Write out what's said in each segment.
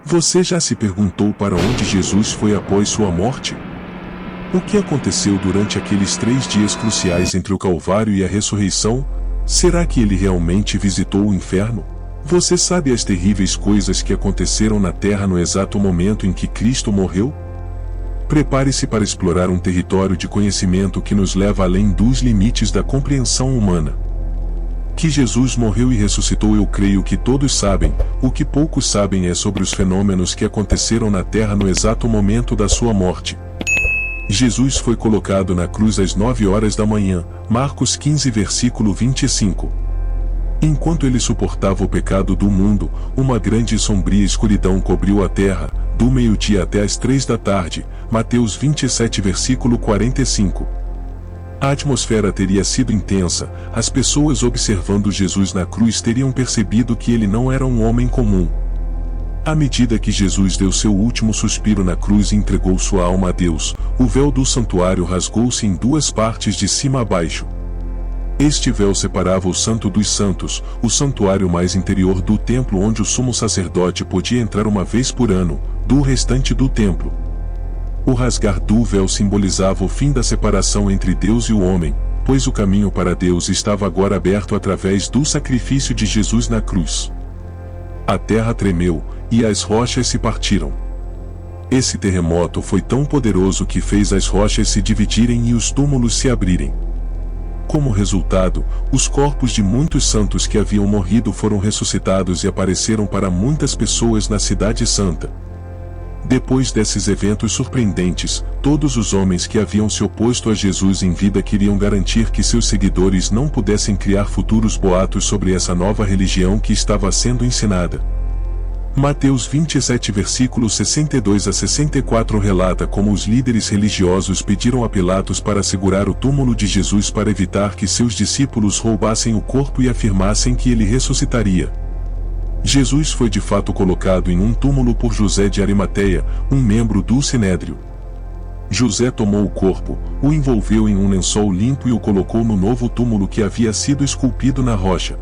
Você já se perguntou para onde Jesus foi após sua morte? O que aconteceu durante aqueles 3 dias cruciais entre o Calvário e a ressurreição? Será que ele realmente visitou o inferno? Você sabe as terríveis coisas que aconteceram na Terra no exato momento em que Cristo morreu? Prepare-se para explorar um território de conhecimento que nos leva além dos limites da compreensão humana. Que Jesus morreu e ressuscitou, eu creio que todos sabem. O que poucos sabem é sobre os fenômenos que aconteceram na Terra no exato momento da sua morte. Jesus foi colocado na cruz às 9 horas da manhã, Marcos 15 versículo 25. Enquanto ele suportava o pecado do mundo, uma grande e sombria escuridão cobriu a terra, do meio-dia até as 3 da tarde, Mateus 27 versículo 45. A atmosfera teria sido intensa, as pessoas observando Jesus na cruz teriam percebido que ele não era um homem comum. À medida que Jesus deu seu último suspiro na cruz e entregou sua alma a Deus, o véu do santuário rasgou-se em 2 partes de cima a baixo. Este véu separava o Santo dos Santos, o santuário mais interior do templo onde o sumo sacerdote podia entrar uma vez por ano, do restante do templo. O rasgar do véu simbolizava o fim da separação entre Deus e o homem, pois o caminho para Deus estava agora aberto através do sacrifício de Jesus na cruz. A terra tremeu, e as rochas se partiram. Esse terremoto foi tão poderoso que fez as rochas se dividirem e os túmulos se abrirem. Como resultado, os corpos de muitos santos que haviam morrido foram ressuscitados e apareceram para muitas pessoas na Cidade Santa. Depois desses eventos surpreendentes, todos os homens que haviam se oposto a Jesus em vida queriam garantir que seus seguidores não pudessem criar futuros boatos sobre essa nova religião que estava sendo ensinada. Mateus 27 versículos 62 a 64 relata como os líderes religiosos pediram a Pilatos para segurar o túmulo de Jesus para evitar que seus discípulos roubassem o corpo e afirmassem que ele ressuscitaria. Jesus foi de fato colocado em um túmulo por José de Arimateia, um membro do Sinédrio. José tomou o corpo, o envolveu em um lençol limpo e o colocou no novo túmulo que havia sido esculpido na rocha.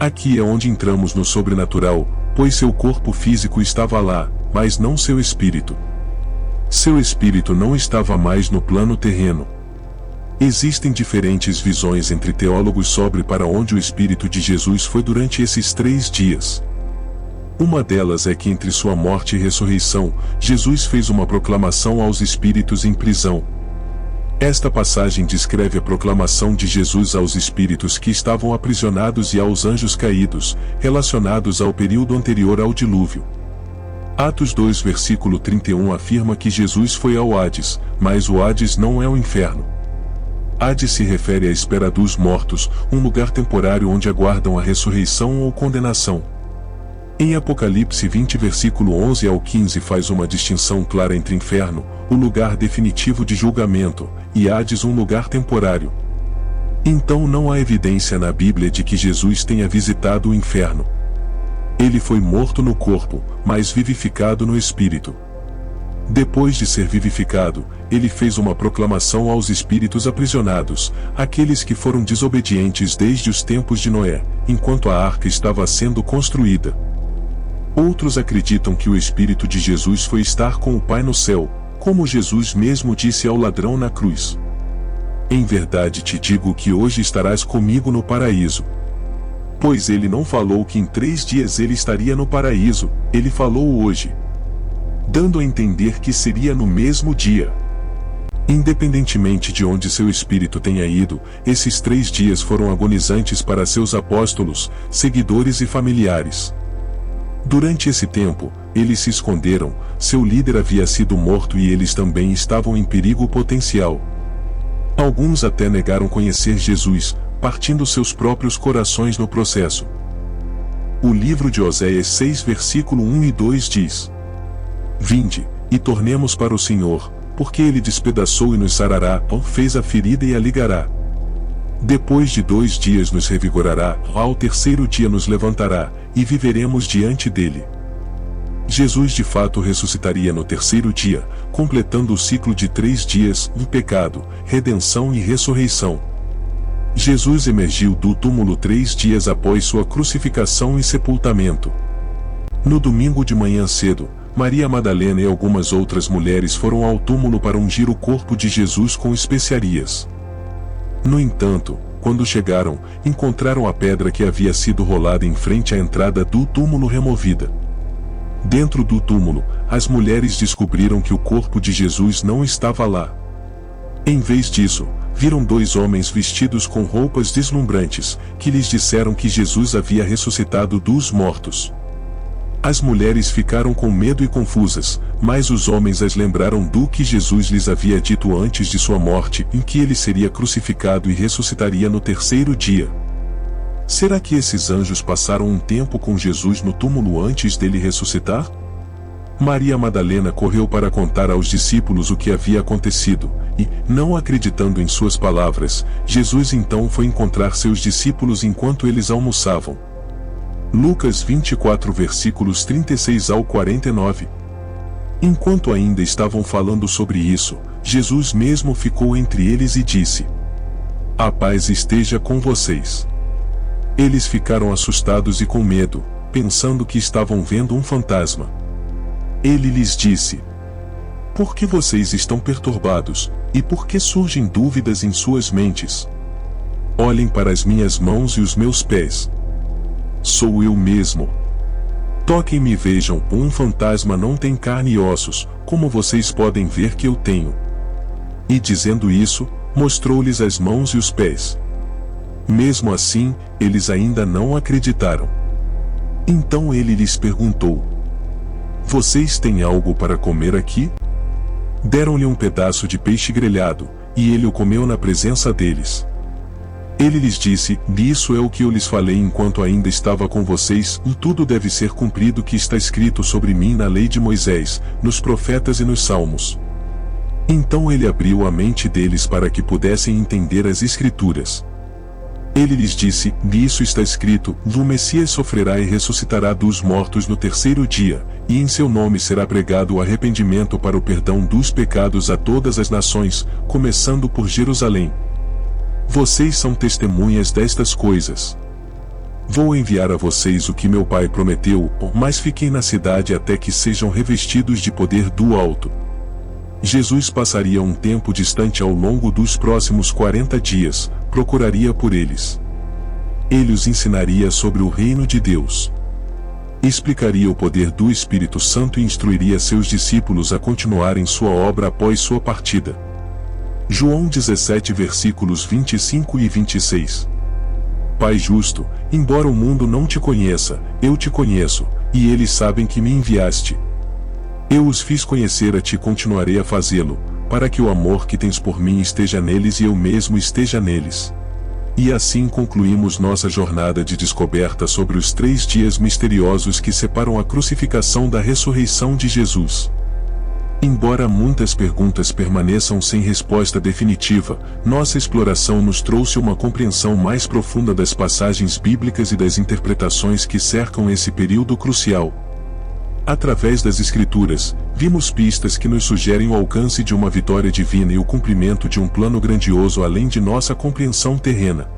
Aqui é onde entramos no sobrenatural, pois seu corpo físico estava lá, mas não seu espírito. Seu espírito não estava mais no plano terreno. Existem diferentes visões entre teólogos sobre para onde o espírito de Jesus foi durante esses 3 dias. Uma delas é que entre sua morte e ressurreição, Jesus fez uma proclamação aos espíritos em prisão. Esta passagem descreve a proclamação de Jesus aos espíritos que estavam aprisionados e aos anjos caídos, relacionados ao período anterior ao dilúvio. Atos 2 versículo 31 afirma que Jesus foi ao Hades, mas o Hades não é o inferno. Hades se refere à espera dos mortos, um lugar temporário onde aguardam a ressurreição ou condenação. Em Apocalipse 20 versículo 11 ao 15 faz uma distinção clara entre inferno, o lugar definitivo de julgamento, e Hades, um lugar temporário. Então não há evidência na Bíblia de que Jesus tenha visitado o inferno. Ele foi morto no corpo, mas vivificado no espírito. Depois de ser vivificado, ele fez uma proclamação aos espíritos aprisionados, aqueles que foram desobedientes desde os tempos de Noé, enquanto a arca estava sendo construída. Outros acreditam que o Espírito de Jesus foi estar com o Pai no céu, como Jesus mesmo disse ao ladrão na cruz. Em verdade te digo que hoje estarás comigo no paraíso. Pois ele não falou que em 3 dias ele estaria no paraíso, ele falou hoje, dando a entender que seria no mesmo dia. Independentemente de onde seu espírito tenha ido, esses 3 dias foram agonizantes para seus apóstolos, seguidores e familiares. Durante esse tempo, eles se esconderam, seu líder havia sido morto e eles também estavam em perigo potencial. Alguns até negaram conhecer Jesus, partindo seus próprios corações no processo. O livro de Oséias 6 versículo 1 e 2 diz: Vinde, e tornemos para o Senhor, porque ele despedaçou e nos sarará, fez a ferida e a ligará. Depois de 2 dias nos revigorará, ao 3º dia nos levantará, e viveremos diante dele. Jesus de fato ressuscitaria no 3º dia, completando o ciclo de 3 dias, de pecado, redenção e ressurreição. Jesus emergiu do túmulo 3 dias após sua crucificação e sepultamento. No domingo de manhã cedo, Maria Madalena e algumas outras mulheres foram ao túmulo para ungir o corpo de Jesus com especiarias. No entanto, quando chegaram, encontraram a pedra que havia sido rolada em frente à entrada do túmulo removida. Dentro do túmulo, as mulheres descobriram que o corpo de Jesus não estava lá. Em vez disso, viram dois homens vestidos com roupas deslumbrantes, que lhes disseram que Jesus havia ressuscitado dos mortos. As mulheres ficaram com medo e confusas, mas os homens as lembraram do que Jesus lhes havia dito antes de sua morte, em que ele seria crucificado e ressuscitaria no terceiro dia. Será que esses anjos passaram um tempo com Jesus no túmulo antes dele ressuscitar? Maria Madalena correu para contar aos discípulos o que havia acontecido, e, não acreditando em suas palavras, Jesus então foi encontrar seus discípulos enquanto eles almoçavam. Lucas 24 versículos 36 ao 49. Enquanto ainda estavam falando sobre isso, Jesus mesmo ficou entre eles e disse: "A paz esteja com vocês." Eles ficaram assustados e com medo, pensando que estavam vendo um fantasma. Ele lhes disse: "Por que vocês estão perturbados, e por que surgem dúvidas em suas mentes? Olhem para as minhas mãos e os meus pés. Sou eu mesmo. Toquem-me e vejam, um fantasma não tem carne e ossos, como vocês podem ver que eu tenho." E dizendo isso, mostrou-lhes as mãos e os pés. Mesmo assim, eles ainda não acreditaram. Então ele lhes perguntou: "Vocês têm algo para comer aqui?" Deram-lhe um pedaço de peixe grelhado, e ele o comeu na presença deles. Ele lhes disse: "Isso é o que eu lhes falei enquanto ainda estava com vocês, e tudo deve ser cumprido que está escrito sobre mim na lei de Moisés, nos profetas e nos salmos." Então ele abriu a mente deles para que pudessem entender as Escrituras. Ele lhes disse: "Nisso está escrito, o Messias sofrerá e ressuscitará dos mortos no terceiro dia, e em seu nome será pregado o arrependimento para o perdão dos pecados a todas as nações, começando por Jerusalém. Vocês são testemunhas destas coisas. Vou enviar a vocês o que meu Pai prometeu, mas fiquem na cidade até que sejam revestidos de poder do alto." Jesus passaria um tempo distante ao longo dos próximos 40 dias, procuraria por eles. Ele os ensinaria sobre o reino de Deus. Explicaria o poder do Espírito Santo e instruiria seus discípulos a continuarem sua obra após sua partida. João 17 versículos 25 e 26. Pai justo, embora o mundo não te conheça, eu te conheço, e eles sabem que me enviaste. Eu os fiz conhecer a ti e continuarei a fazê-lo, para que o amor que tens por mim esteja neles e eu mesmo esteja neles. E assim concluímos nossa jornada de descoberta sobre os 3 dias misteriosos que separam a crucificação da ressurreição de Jesus. Embora muitas perguntas permaneçam sem resposta definitiva, nossa exploração nos trouxe uma compreensão mais profunda das passagens bíblicas e das interpretações que cercam esse período crucial. Através das Escrituras, vimos pistas que nos sugerem o alcance de uma vitória divina e o cumprimento de um plano grandioso além de nossa compreensão terrena.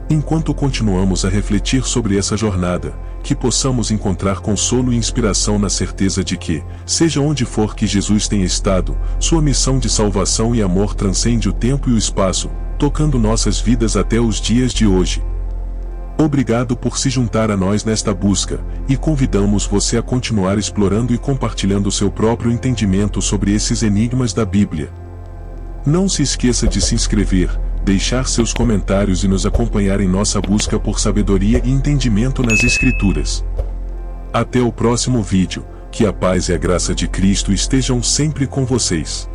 Enquanto continuamos a refletir sobre essa jornada, que possamos encontrar consolo e inspiração na certeza de que, seja onde for que Jesus tenha estado, sua missão de salvação e amor transcende o tempo e o espaço, tocando nossas vidas até os dias de hoje. Obrigado por se juntar a nós nesta busca, e convidamos você a continuar explorando e compartilhando seu próprio entendimento sobre esses enigmas da Bíblia. Não se esqueça de se inscrever, deixar seus comentários e nos acompanhar em nossa busca por sabedoria e entendimento nas Escrituras. Até o próximo vídeo, que a paz e a graça de Cristo estejam sempre com vocês.